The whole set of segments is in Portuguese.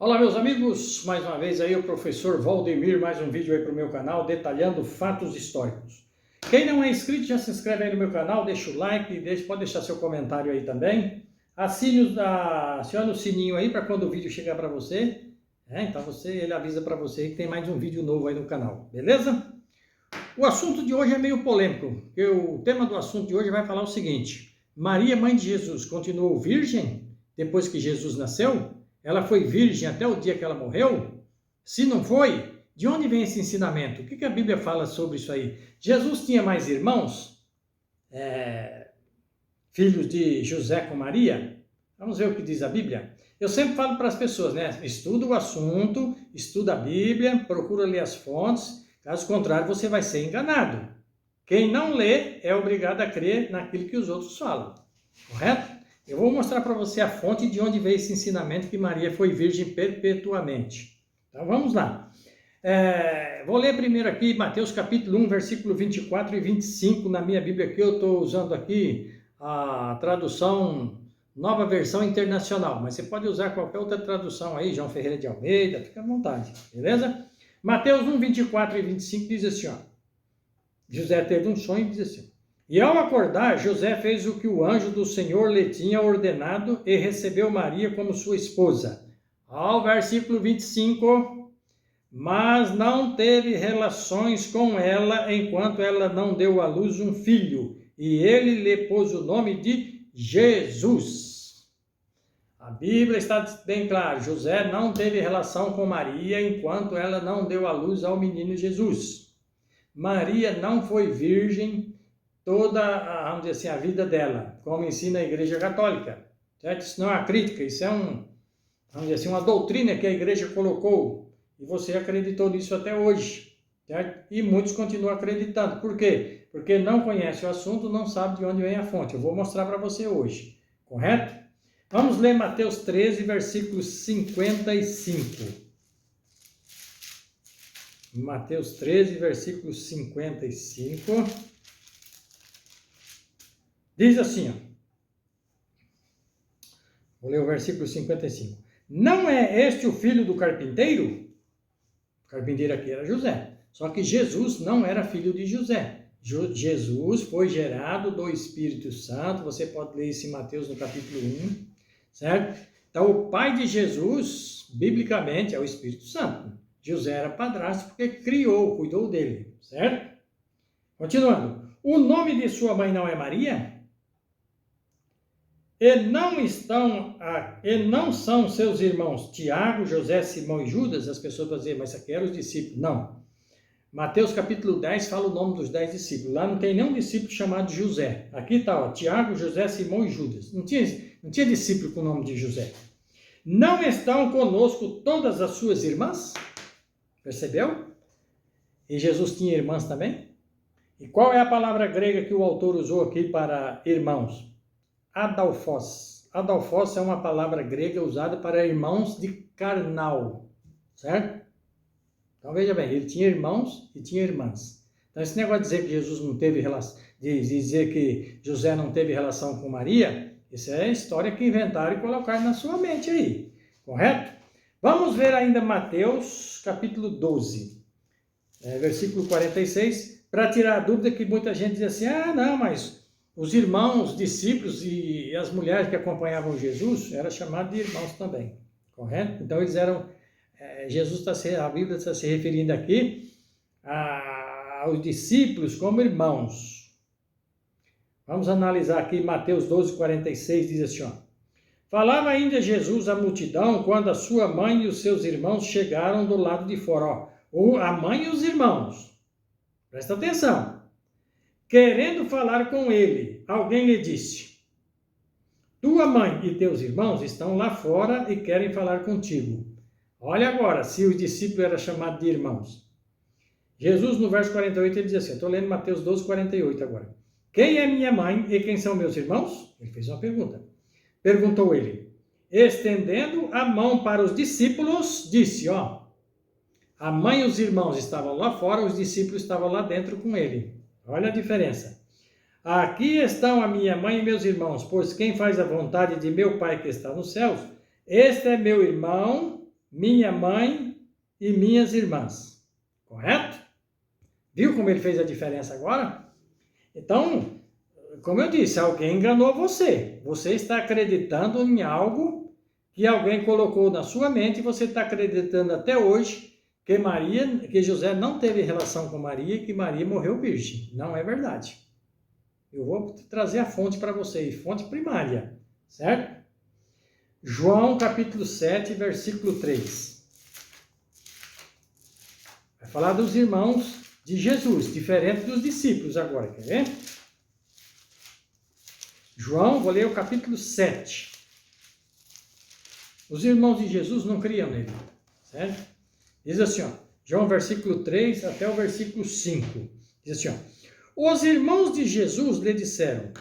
Olá meus amigos, mais uma vez aí o professor Valdemir, mais um vídeo aí para o meu canal detalhando fatos históricos. Quem não é inscrito já se inscreve aí no meu canal, deixa o like, pode deixar seu comentário aí também. Acione o sininho aí para quando o vídeo chegar para você. Então ele avisa para você que tem mais um vídeo novo aí no canal, beleza? O assunto de hoje é meio polêmico, porque o tema do assunto de hoje vai falar o seguinte: Maria, mãe de Jesus, continuou virgem depois que Jesus nasceu? Ela foi virgem até o dia que ela morreu? Se não foi, de onde vem esse ensinamento? O que a Bíblia fala sobre isso aí? Jesus tinha mais irmãos? Filhos de José com Maria? Vamos ver o que diz a Bíblia? Eu sempre falo para as pessoas, né? Estuda o assunto, estuda a Bíblia, procura ler as fontes, caso contrário você vai ser enganado. Quem não lê é obrigado a crer naquilo que os outros falam, correto? Eu vou mostrar para você a fonte de onde veio esse ensinamento que Maria foi virgem perpetuamente. Então vamos lá. Vou ler primeiro aqui Mateus capítulo 1, versículo 24 e 25. Na minha Bíblia aqui eu estou usando aqui a tradução Nova Versão Internacional. Mas você pode usar qualquer outra tradução aí, João Ferreira de Almeida, fica à vontade, beleza? Mateus 1, 24 e 25 diz assim, ó. José teve um sonho e diz assim: E ao acordar, José fez o que o anjo do Senhor lhe tinha ordenado e recebeu Maria como sua esposa. Ao versículo 25, mas não teve relações com ela enquanto ela não deu à luz um filho, e ele lhe pôs o nome de Jesus. A Bíblia está bem clara, José não teve relação com Maria enquanto ela não deu à luz ao menino Jesus. Maria não foi virgem toda, vamos dizer assim, a vida dela, como ensina a Igreja Católica, certo? Isso não é uma crítica, isso é vamos dizer assim, uma doutrina que a Igreja colocou, e você acreditou nisso até hoje, certo? E muitos continuam acreditando. Por quê? Porque não conhece o assunto, não sabe de onde vem a fonte. Eu vou mostrar para você hoje, correto? Vamos ler Mateus 13, versículo 55. Mateus 13, versículo 55. Diz assim, ó. Vou ler o versículo 55. Não é este o filho do carpinteiro? O carpinteiro aqui era José. Só que Jesus não era filho de José. Jesus foi gerado do Espírito Santo. Você pode ler isso em Mateus no capítulo 1, certo? Então, o pai de Jesus, biblicamente, é o Espírito Santo. José era padrasto porque cuidou dele, certo? Continuando. O nome de sua mãe não é Maria? E não são seus irmãos Tiago, José, Simão e Judas? As pessoas vão dizer, mas aqui eram os discípulos. Não. Mateus capítulo 10 fala o nome dos 10 discípulos. Lá não tem nenhum discípulo chamado José. Aqui está, ó, Tiago, José, Simão e Judas. Não tinha discípulo com o nome de José. Não estão conosco todas as suas irmãs? Percebeu? E Jesus tinha irmãs também? E qual é a palavra grega que o autor usou aqui para irmãos? Adelphos. Adelphos é uma palavra grega usada para irmãos de carnal, certo? Então veja bem, ele tinha irmãos e tinha irmãs. Então esse negócio de dizer que Jesus não teve relação, de dizer que José não teve relação com Maria, isso é história que inventaram e colocaram na sua mente aí, correto? Vamos ver ainda Mateus capítulo 12, versículo 46, para tirar a dúvida que muita gente diz assim, não, mas os irmãos, discípulos e as mulheres que acompanhavam Jesus eram chamados de irmãos também, correto? Então eles eram, a Bíblia está se referindo aqui aos discípulos como irmãos. Vamos analisar aqui Mateus 12, 46, diz assim, ó. Falava ainda Jesus à multidão quando a sua mãe e os seus irmãos chegaram do lado de fora. A mãe e os irmãos, presta atenção, querendo falar com ele, alguém lhe disse, tua mãe e teus irmãos estão lá fora e querem falar contigo. Olha agora, se o discípulo era chamado de irmãos. Jesus, no verso 48, ele diz assim, estou lendo Mateus 12, 48 agora. Quem é minha mãe e quem são meus irmãos? Ele fez uma pergunta. Perguntou ele, estendendo a mão para os discípulos, disse, ó, a mãe e os irmãos estavam lá fora, os discípulos estavam lá dentro com ele. Olha a diferença. Aqui estão a minha mãe e meus irmãos, pois quem faz a vontade de meu Pai que está nos céus, este é meu irmão, minha mãe e minhas irmãs. Correto? Viu como ele fez a diferença agora? Então, como eu disse, alguém enganou você. Você está acreditando em algo que alguém colocou na sua mente e você está acreditando até hoje que José não teve relação com Maria e que Maria morreu virgem. Não é verdade. Eu vou trazer a fonte para vocês, fonte primária, certo? João capítulo 7, versículo 3. Vai falar dos irmãos de Jesus, diferente dos discípulos agora, quer ver? João, vou ler o capítulo 7. Os irmãos de Jesus não criam nele, certo? Diz assim, ó, João versículo 3 até o versículo 5. Diz assim, ó, os irmãos de Jesus lhe disseram,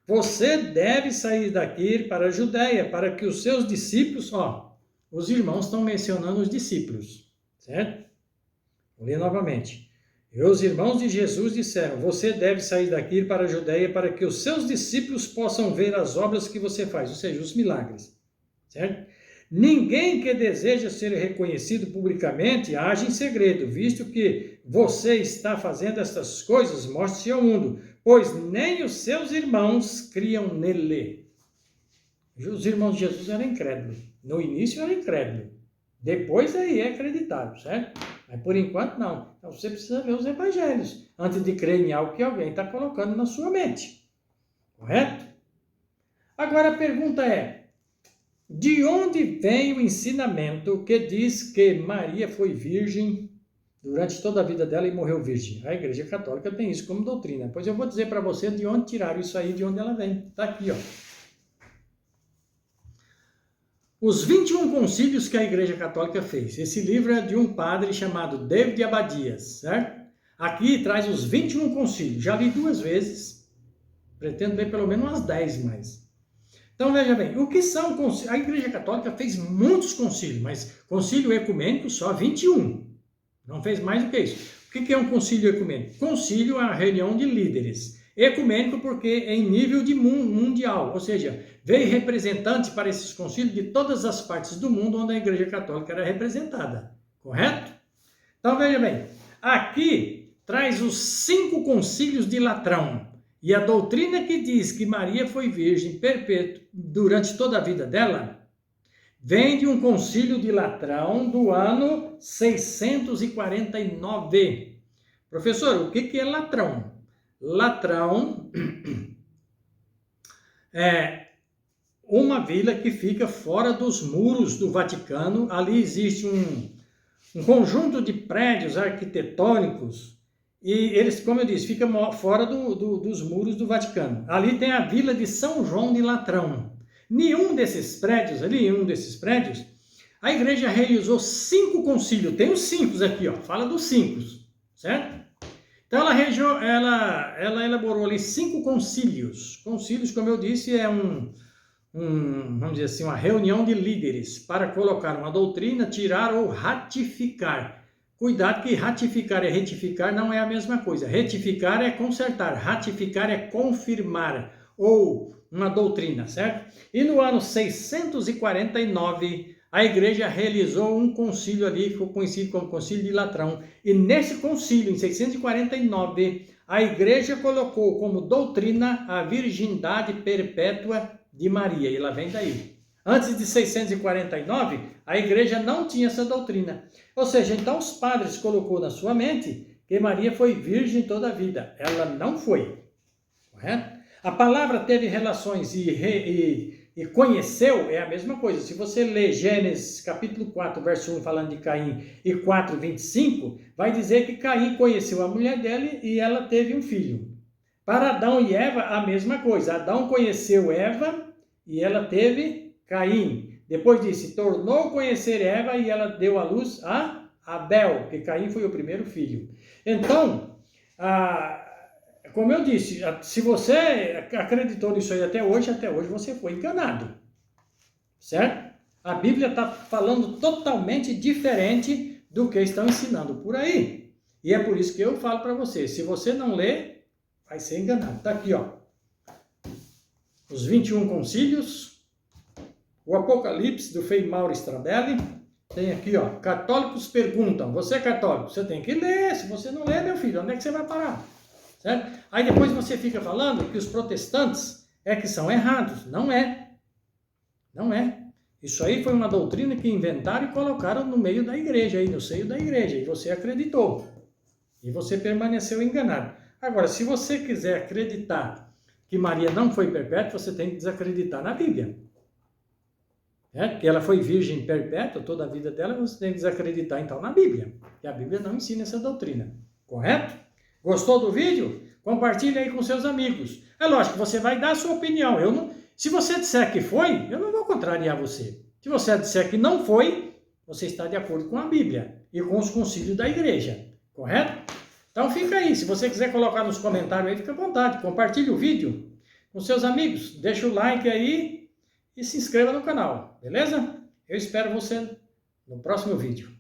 você deve sair daqui para a Judéia, para que os seus discípulos, ó, os irmãos estão mencionando os discípulos, certo? Vou ler novamente. E os irmãos de Jesus disseram, você deve sair daqui para a Judéia, para que os seus discípulos possam ver as obras que você faz, ou seja, os milagres, certo? Ninguém que deseja ser reconhecido publicamente age em segredo, visto que você está fazendo estas coisas, mostre-se ao mundo, pois nem os seus irmãos criam nele. Os irmãos de Jesus eram incrédulos. No início era incrédulo. Depois aí é acreditado, certo? Mas por enquanto não. Então você precisa ver os evangelhos antes de crer em algo que alguém está colocando na sua mente. Correto? Agora a pergunta é, de onde vem o ensinamento que diz que Maria foi virgem durante toda a vida dela e morreu virgem? A Igreja Católica tem isso como doutrina. Pois eu vou dizer para você de onde tiraram isso aí, de onde ela vem. Está aqui, ó. Os 21 concílios que a Igreja Católica fez. Esse livro é de um padre chamado David Abadias, certo? Aqui traz os 21 concílios. Já li 2 vezes. Pretendo ler pelo menos umas 10 mais. Então, veja bem, o que são concílios? A Igreja Católica fez muitos concílios, mas concílio ecumênico só 21. Não fez mais do que isso. O que é um concílio ecumênico? Concílio é a reunião de líderes. Ecumênico porque é em nível de mundial, ou seja, veio representantes para esses concílios de todas as partes do mundo onde a Igreja Católica era representada. Correto? Então, veja bem, aqui traz os 5 concílios de Latrão. E a doutrina que diz que Maria foi virgem perpétua durante toda a vida dela, vem de um concílio de Latrão do ano 649. Professor, o que é Latrão? Latrão é uma vila que fica fora dos muros do Vaticano. Ali existe um conjunto de prédios arquitetônicos e eles, como eu disse, ficam fora dos muros do Vaticano. Ali tem a vila de São João de Latrão. Nenhum desses prédios, a igreja realizou 5 concílios. Tem os 5 aqui, ó, fala dos 5, certo? Então ela elaborou ali 5 concílios. Concílios, como eu disse, é vamos dizer assim, uma reunião de líderes para colocar uma doutrina, tirar ou ratificar. Cuidado que ratificar e retificar não é a mesma coisa. Retificar é consertar, ratificar é confirmar ou uma doutrina, certo? E no ano 649, a igreja realizou um concílio ali, que foi conhecido como Concílio de Latrão. E nesse concílio, em 649, a igreja colocou como doutrina a virgindade perpétua de Maria. E ela vem daí. Antes de 649, a igreja não tinha essa doutrina. Ou seja, então os padres colocou na sua mente que Maria foi virgem toda a vida. Ela não foi. Correto? A palavra teve relações e conheceu é a mesma coisa. Se você ler Gênesis capítulo 4, verso 1, falando de Caim, e 4, 25, vai dizer que Caim conheceu a mulher dele e ela teve um filho. Para Adão e Eva, a mesma coisa. Adão conheceu Eva e ela teve Caim. Depois disse, tornou conhecer Eva e ela deu à luz a Abel, porque Caim foi o primeiro filho. Então, como eu disse, se você acreditou nisso aí até hoje você foi enganado. Certo? A Bíblia está falando totalmente diferente do que estão ensinando por aí. E é por isso que eu falo para você, se você não ler, vai ser enganado. Está aqui, ó. Os 21 concílios, o Apocalipse do Frei Mauro Strabelli, Tem aqui, ó, católicos perguntam, você é católico? Você tem que ler, se você não ler, meu filho, onde é que você vai parar? Certo? Aí depois você fica falando que os protestantes é que são errados. Não é. Não é. Isso aí foi uma doutrina que inventaram e colocaram no meio da igreja, aí, no seio da igreja, e você acreditou. E você permaneceu enganado. Agora, se você quiser acreditar que Maria não foi perpétua, você tem que desacreditar na Bíblia. Que ela foi virgem perpétua toda a vida dela, você tem que desacreditar então na Bíblia. Que a Bíblia não ensina essa doutrina. Correto? Gostou do vídeo? Compartilhe aí com seus amigos. É lógico, você vai dar a sua opinião. Se você disser que foi, eu não vou contrariar você. Se você disser que não foi, você está de acordo com a Bíblia e com os concílios da igreja. Correto? Então fica aí. Se você quiser colocar nos comentários aí, fica à vontade. Compartilhe o vídeo com seus amigos. Deixa o like aí e se inscreva no canal. Beleza? Eu espero você no próximo vídeo.